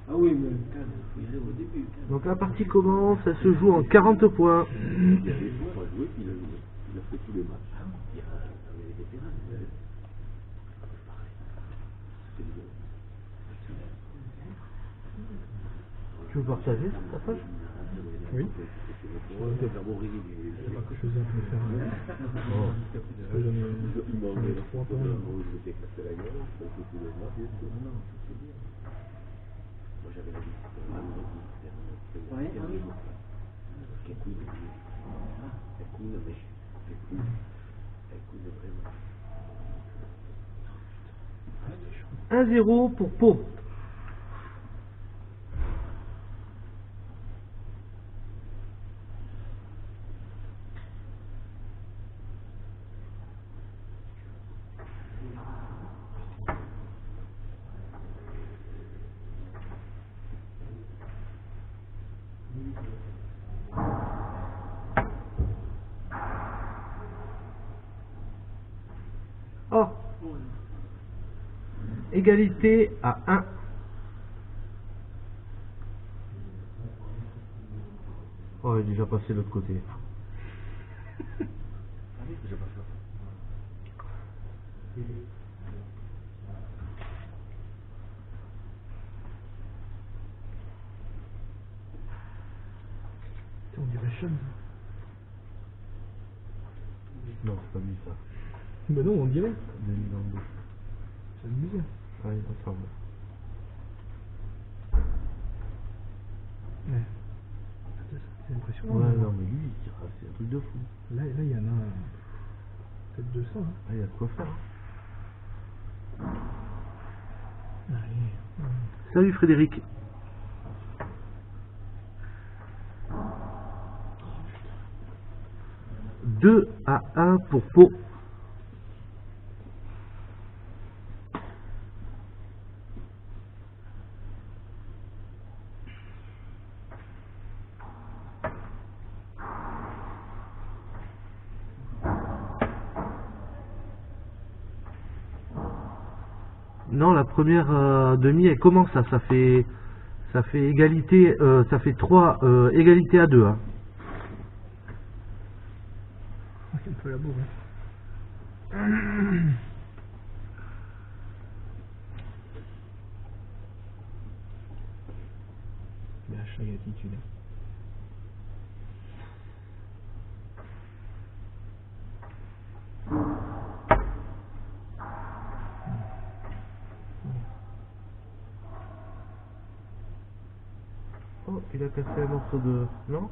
Ah oui, mais au début. Donc la partie commence, elle se joue en 40 points. Tu veux partager ta page? Oui. Oh. J'en ai 3 points. Ouais. 1-0 pour Pau. Oh, égalité à 1. Oh, il est déjà passé de l'autre côté. On dirait Sean. Non, c'est pas lui ça. Mais non, on dirait. 2022. C'est amusant. Ah, il ressemble. Ouais. C'est impressionnant. Ouais, non, mais lui, c'est un truc de fou. Là, il y en a peut-être 200. Hein. Ah, il y a de quoi faire. Allez. Salut Frédéric. « 2-1 pour Pau. Non, la première demi, elle commence ça fait égalité, ça fait 3 égalité à 2. Hein. C'est un peu la bourre. Hein. Il a chaque attitude. Oh, il a cassé un morceau de... Non?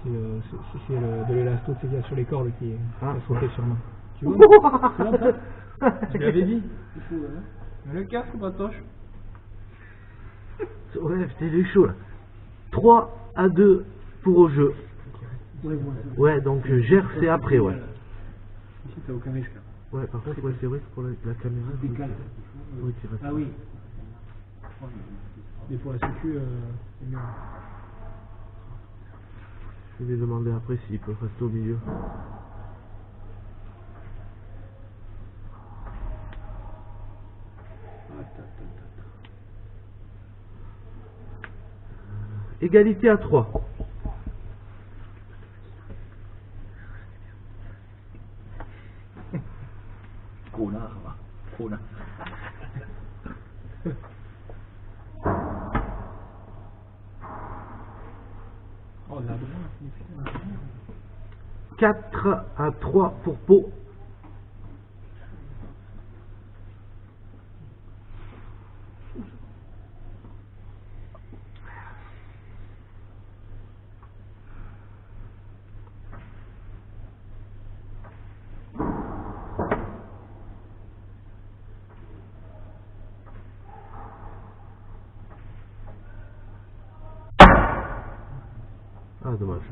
C'est de l'élasto qu'il y a sur les cordes qui a sauté sur moi. Tu vois? C'est bon ça? Je l'avais dit. Le casque ou pas toche? Ouais, putain, il est chaud là. 3-2 pour au jeu. Ouais, donc Gers c'est après, ouais. Ici t'as aucun risque. Ouais, par contre, ouais, c'est vrai que pour la caméra, oui, Ah oui. Mais pour la sécu, c'est mieux. Je vais lui demander après s'il peut rester au milieu. Égalité à 3. Connard, va. Connard. Oh, là, 4-3 pour Pau. Ah, dommage.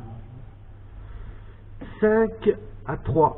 5-3.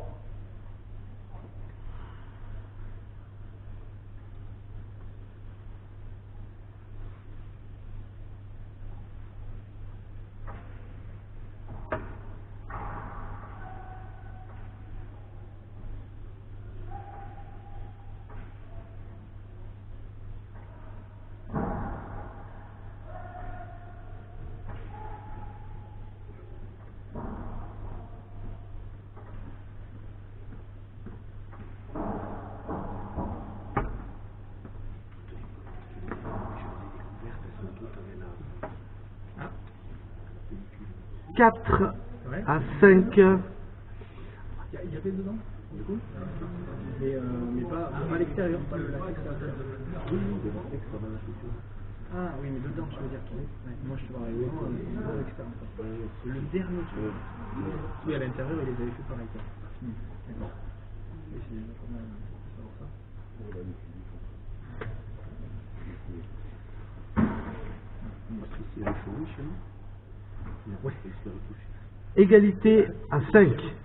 4 Ouais. à 5. Il y avait dedans, du coup mais pas à l'extérieur, pas le lac extérieur. Oui, dedans. Ah oui, mais dedans, je veux dire qu'il est. Ouais, moi, je te parlais vraiment à l'extérieur. Le dernier, tu vois. Oui, à l'intérieur, il les avait fait pareil, quoi. D'accord. Oui, c'est déjà pas mal de savoir ça. Ouais. Égalité à 5.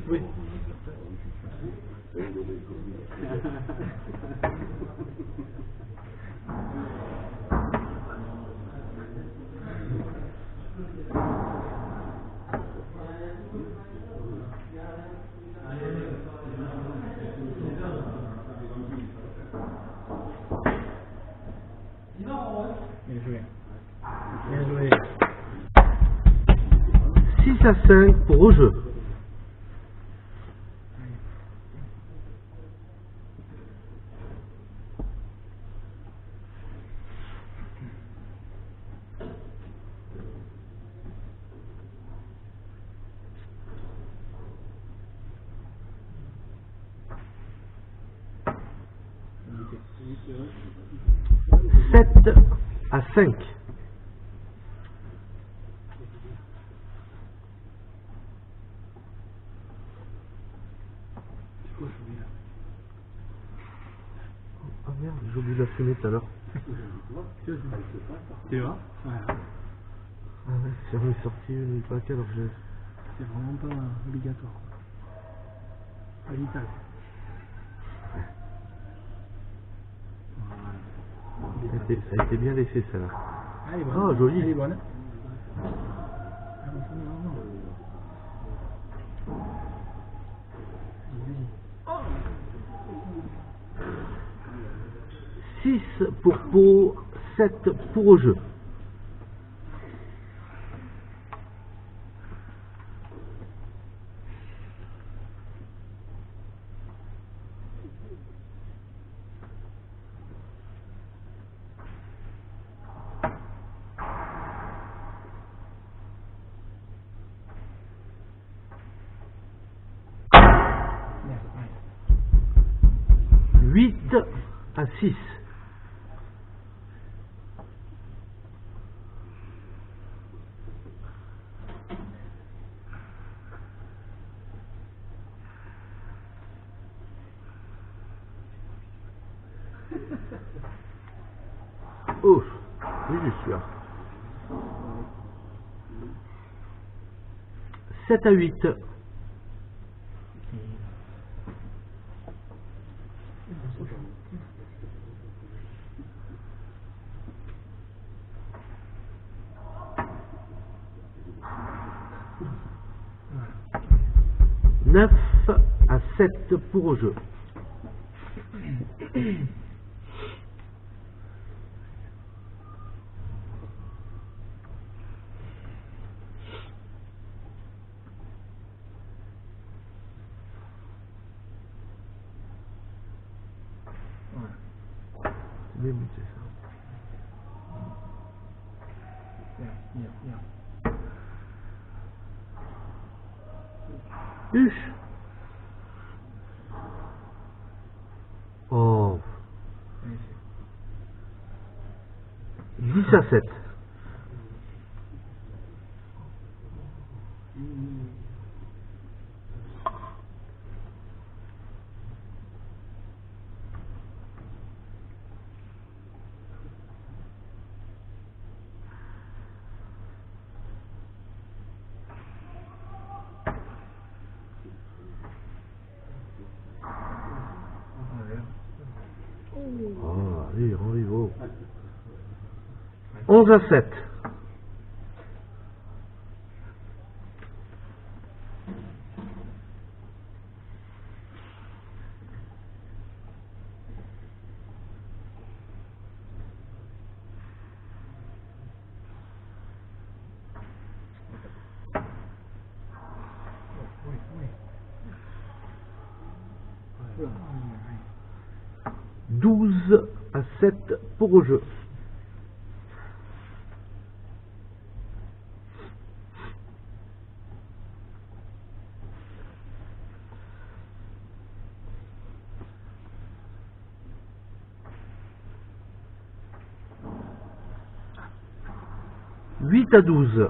Oui. Bien joué. Bien joué. 6 à 5 pour au jeu. Sept à 5. Ah merde, j'ai oublié de la fumer tout à l'heure. Tu vois? Ah ouais, j'en ai sorti une paquet alors j'ai... C'est vraiment pas obligatoire. Pas vital. Ça a été bien laissé celle-là. Ah, elle est bonne. Ah, jolie. Elle est bonne. Ah, bon, non. 6 pour Pau, 7 pour au jeu. Ouais. 8 à 6. Ouf, oui, je suis là. 7 à 8. Neuf à 7 pour au jeu. C'est bien muté ça. Bien. Huche. Oh. 10 à 7. Oh, allez, Henri-Vaud. 11 à 7. 12 à 7 pour au jeu. Huit à 12.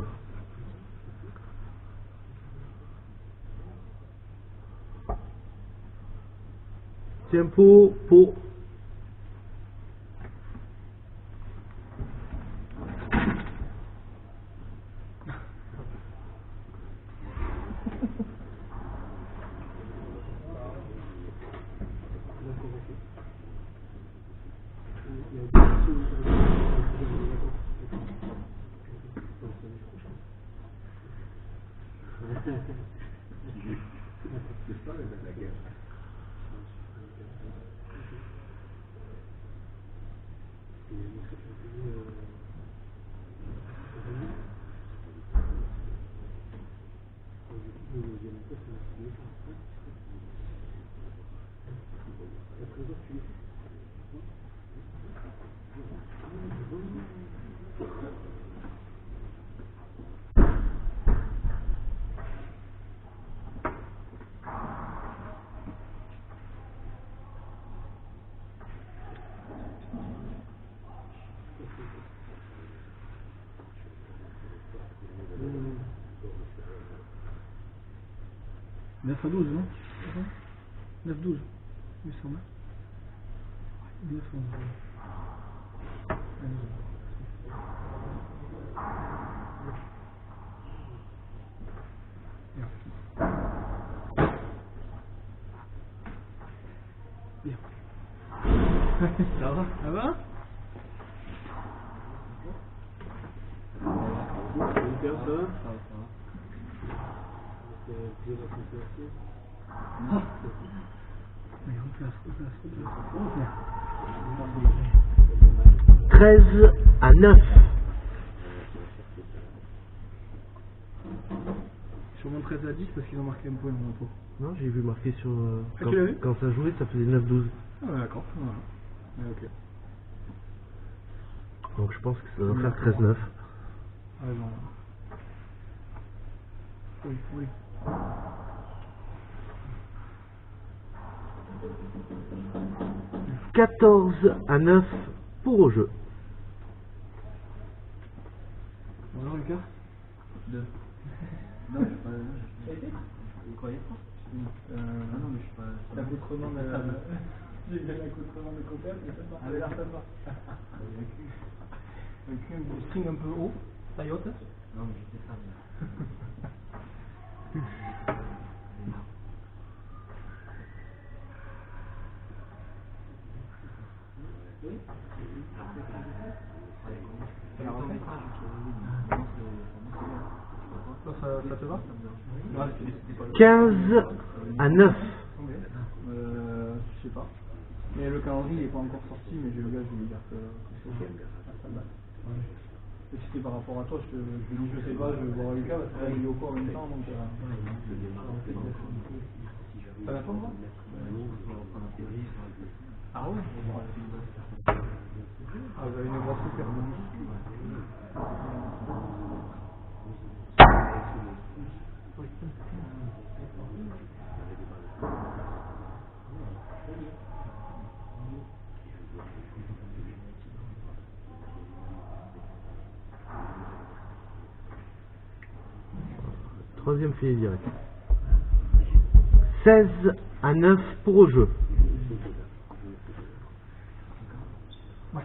Tempo, pot. Neuf à 12, non 9-12, il me semble. 9 à 12. Bien. Ça va? Ça va? Replace. 13 à 9. Sûrement 13 à 10 parce qu'ils ont marqué un point dans repos. Non, j'ai vu marqué sur... Ah, tu l'as vu? quand ça jouait, ça faisait 9-12. Ah ouais, d'accord. Voilà. Ouais, ok. Donc je pense que ça doit faire 13-9. Ah non. Oui, oui. 14 à 9 pour au jeu. Bonjour Lucas. 2. Non, je suis pas. Vous croyez pas? Non, mais je suis pas. L'accoutrement de. J'ai bien l'accoutrement de Copper, mais ça va. Avec l'air sympa. Avec un string un peu haut, taille haute. Non, mais j'étais ça. Oui. Ça te va? 15 à 9. Je sais pas. Mais le calendrier il n'est pas encore sorti, mais j'ai le gars, je vais lui dire que c'est ok. Et c'était par rapport à toi, je dis je sais pas, je vais voir Lucas parce que là il est au cours en même temps donc. Ça va pas moi? Ah ouais? Ah vous avez une voix super. Troisième filet direct. 16 à 9 pour au jeu. Ouais.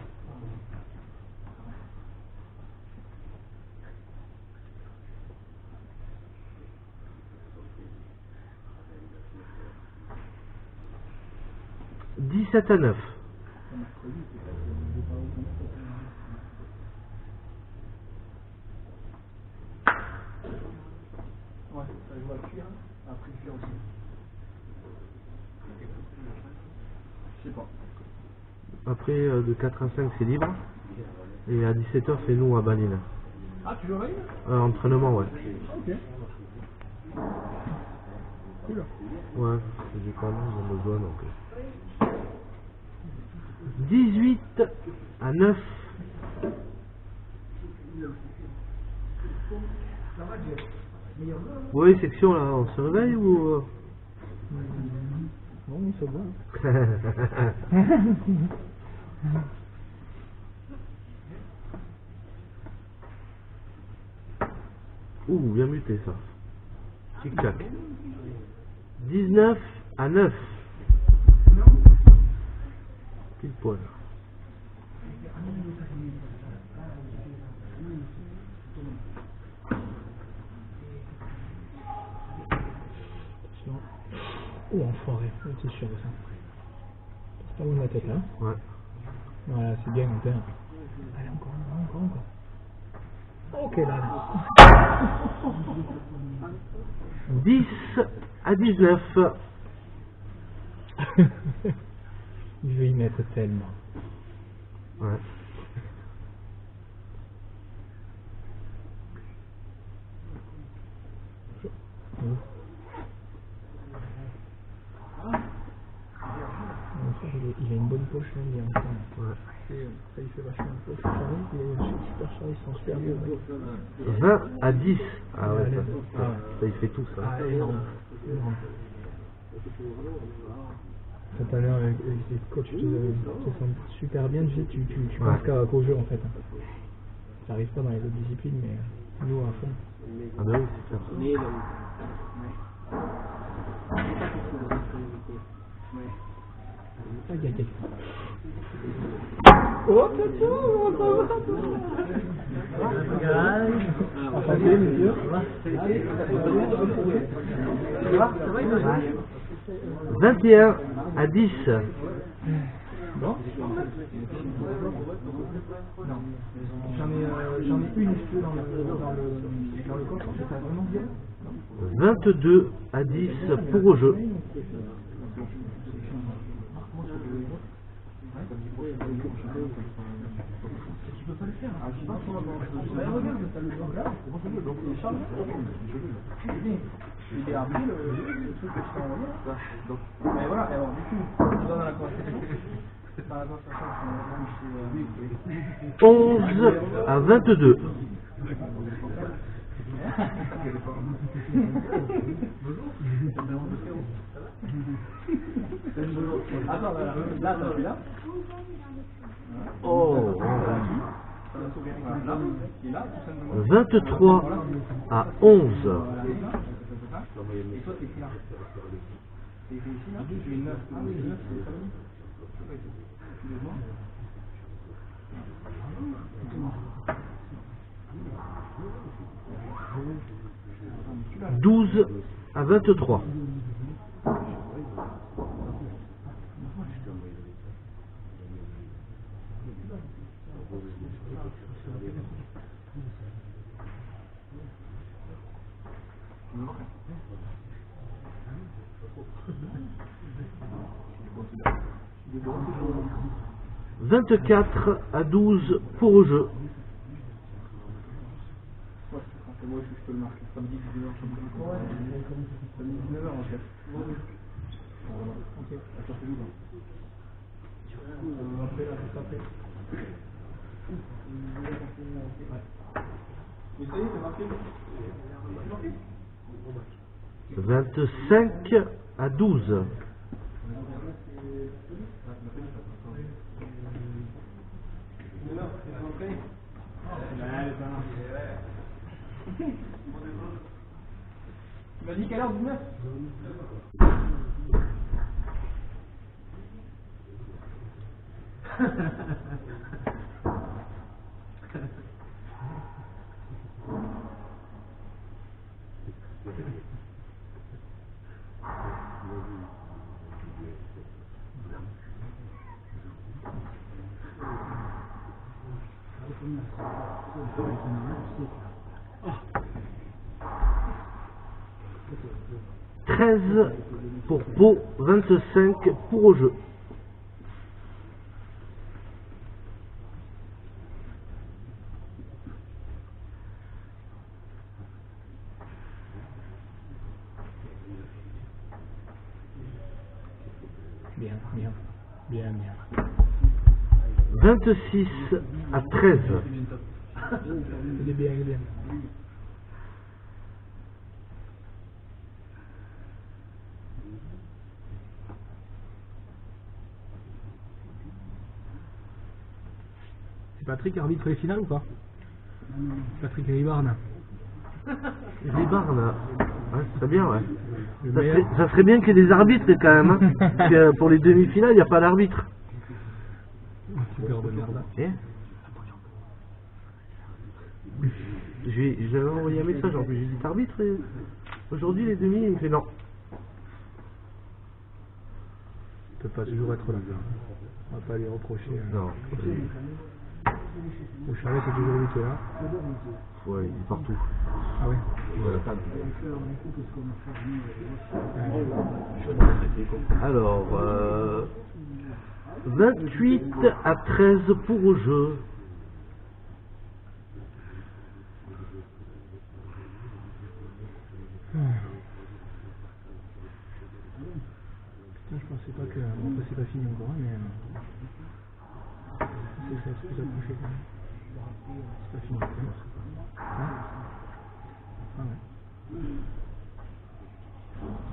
« 17 à 9. Ouais, ça joue à cuire, après cuire aussi. Je sais pas. Après, de 4 à 5, c'est libre. Et à 17h, c'est nous à Baline. Ah, tu joues à Baline? Entraînement, ouais. Ok. Cool. Ouais, j'ai pas mal de besoin donc. 18 à 9. Oui, section là, on se réveille ou. Non, c'est bon. Ouh, bien muté ça. Tic-tac. 19 à 9. Pile poil. Oh, enfoiré, c'est sûr de ça. C'est pas loin de la tête là. Ouais. Voilà, c'est bien, on perd. Allez, encore. Ok, là. 10 à 19. Je vais y mettre tellement. Ouais. Il a une bonne poche, hein, il est en train. Ouais. Ça, il fait vachement de poche. Charlie, il est super Charlie, ils sont super bien. 20 à 10. Ah ouais, Allez. ça il fait tout ça. Ah, énorme. Cette année, avec les coachs te sentent super bien, tu penses qu'au jeu en fait. Ça arrive pas dans les autres disciplines, mais nous à fond. Ah bah oui, c'est clair. Aïe aïe aïe. Oh Tato, ça va. Enchanté, monsieur. 21 à 10. Bon. Non. J'en ai une dans le coffre, c'est ça vraiment bien. 22 à 10 pour au jeu. Tu peux pas le faire. Regarde, t'as le bloc là. Donc il charge. Il est armé le truc que je t'ai envoyé. Mais voilà, alors du coup, tu vas dans la conversation. C'est pas la conversation, 11 à 22. Attends, là, là. Oh. 23 à 11. Et toi, t'es qui là? T'es ici là? J'ai une 9. Ah oui, une 9, c'est ça. 12 à 23. « 24 à 12 pour au jeu. » Moi, je peux le marquer. Ça me dit 19h. Ça me dit 19h en fait. Ok, attends, c'est libre. Après, là, juste après. Mais ça y est, c'est marqué. 25 à 12. Tu m'as dit quelle heure, 19? « 13 pour Pau, 25 pour au jeu. » Bien, bien. Bien, bien. 26 à 13. Il est bien, il est bien. C'est Patrick arbitre les finales ou pas? Patrick Ribarne. Ribarne, ouais, ce serait bien, ouais. Le Ça meilleur. serait bien qu'il y ait des arbitres quand même, hein. Parce que pour les demi-finales, il n'y a pas d'arbitre. Super de merde. Eh J'avais envoyé un message en plus, j'ai dit arbitre aujourd'hui les demi, il me fait non. Il peut pas toujours être là. On va pas lui reprocher. Non. Le Charlet c'est toujours lui qui est là. Ouais, il est partout. Ah ouais. Alors, 28 à 13 pour au jeu. Putain, je pensais pas que... Bon, bah, c'est pas fini encore, hein, mais... C'est ça, c'est plus approché quand même. C'est pas fini. Hein? Ah ouais.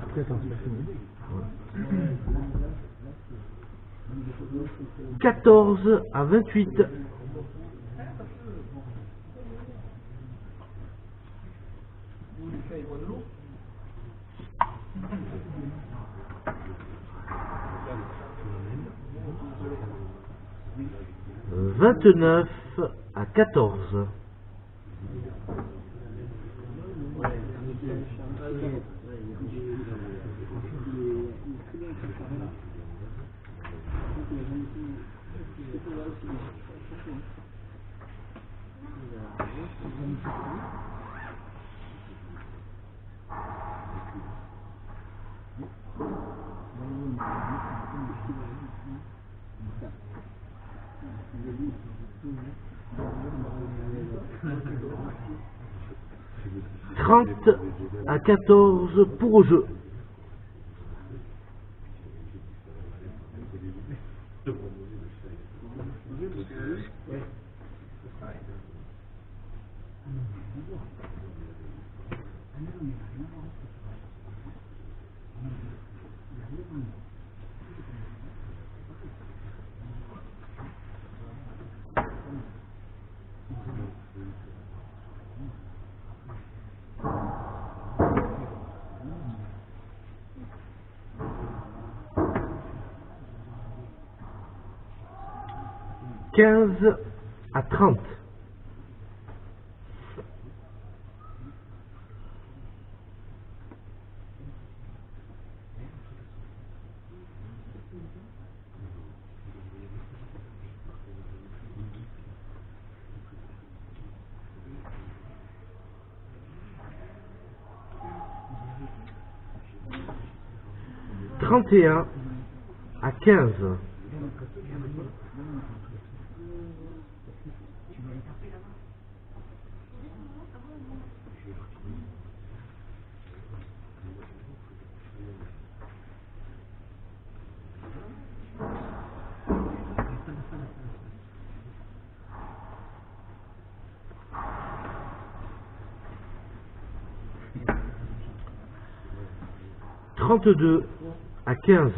Après, attends, c'est pas fini. 14 à 28. « 29 à 14. » « 30 à 14 pour au jeu. » « 15 à 30. » « 31 à 15. » 32 à 15. «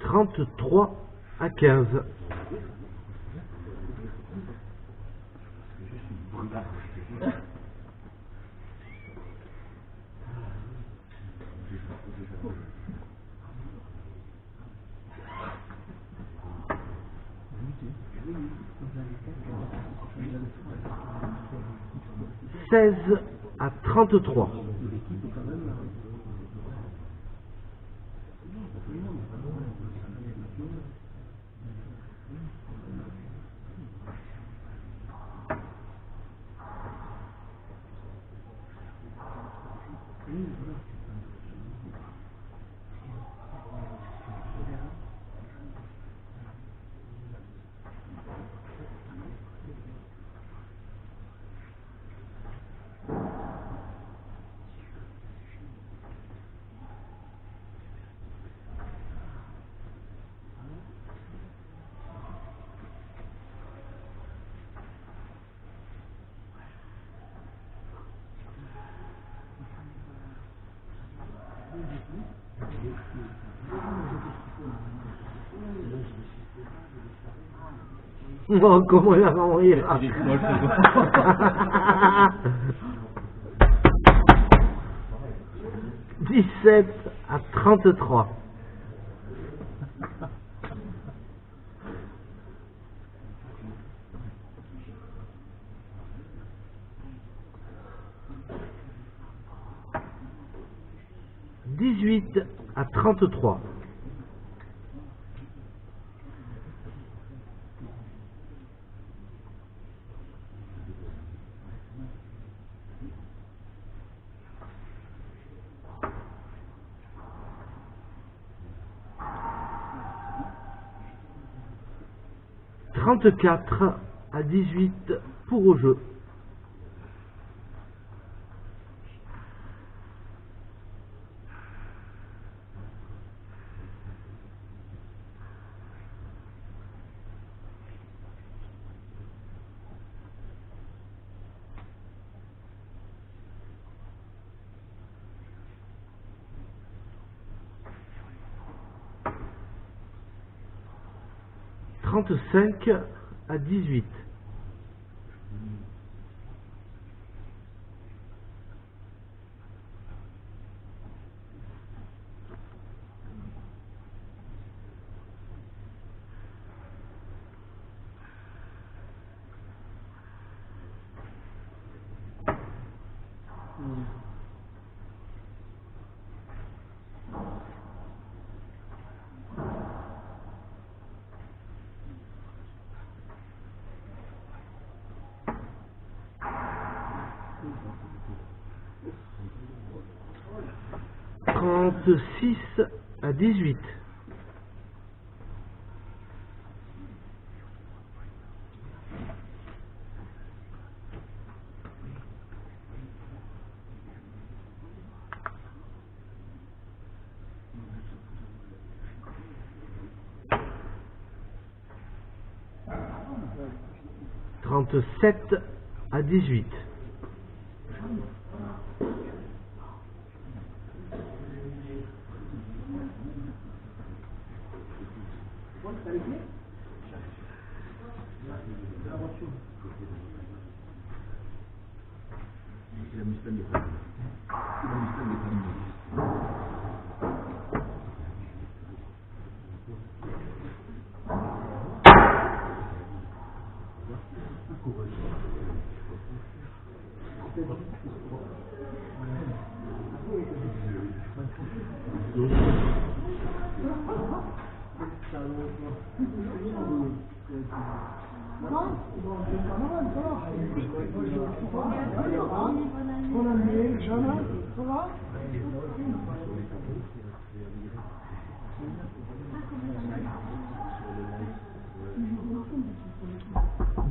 33 à 15. » 16 à 33. 16 Oh, comment il va mourir? 17-33. Dix-huit à 33. 34 à 18 pour au jeu. Trente-cinq à 18. Trente-six à 18. Trente-sept à 18.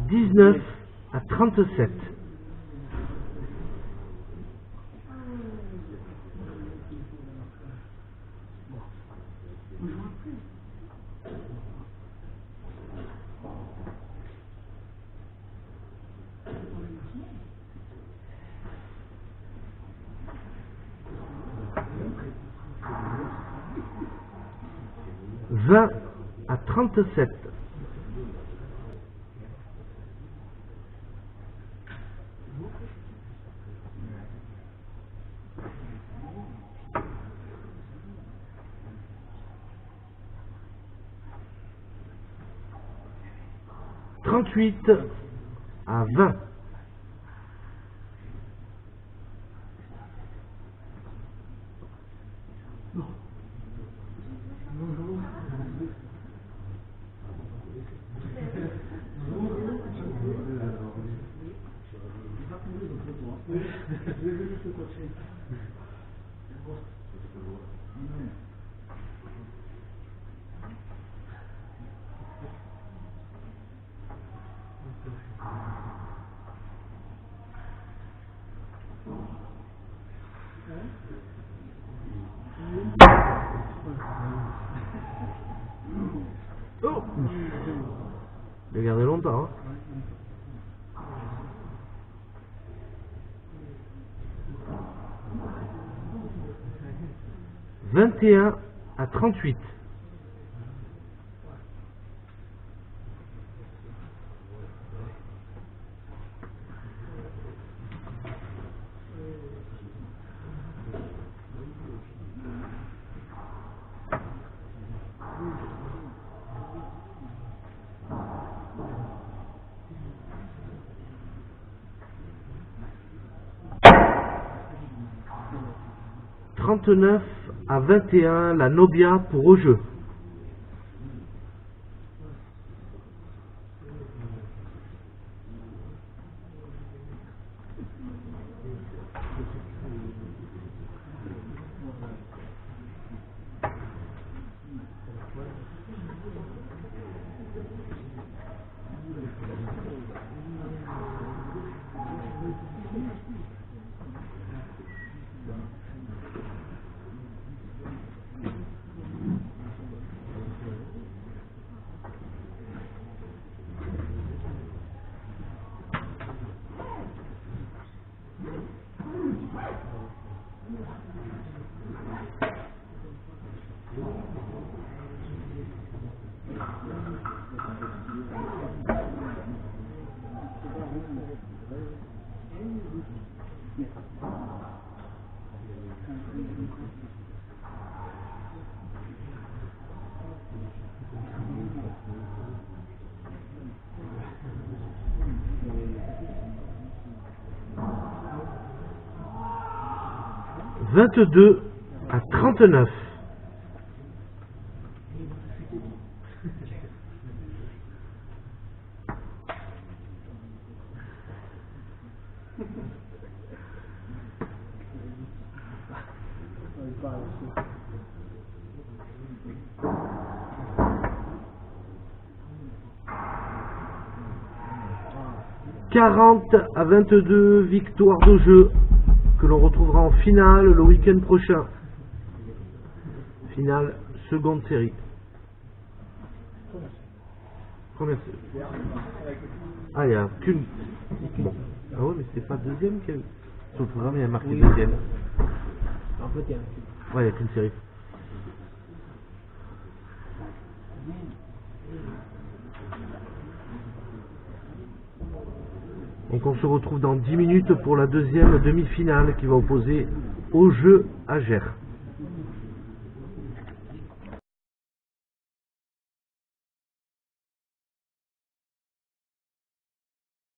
Dix-neuf à 37. Vingt à 37. Trente-huit à 20. Oh, il a gardé longtemps, hein. 21-38. « 39-21, la Nobia pour au jeu. « 22-39. » « 40-22, victoire de jeu que l'on retrouvera en finale le week-end prochain. Finale, seconde série. Première série. Ah, il n'y a qu'une. Bon. Ah ouais, mais c'est pas deuxième qu'il y a eu. Sur le programme, il y a marqué deuxième. En fait, il y a Ouais, il n'y a qu'une série. Donc on se retrouve dans 10 minutes pour la deuxième demi-finale qui va opposer au jeu à Gers.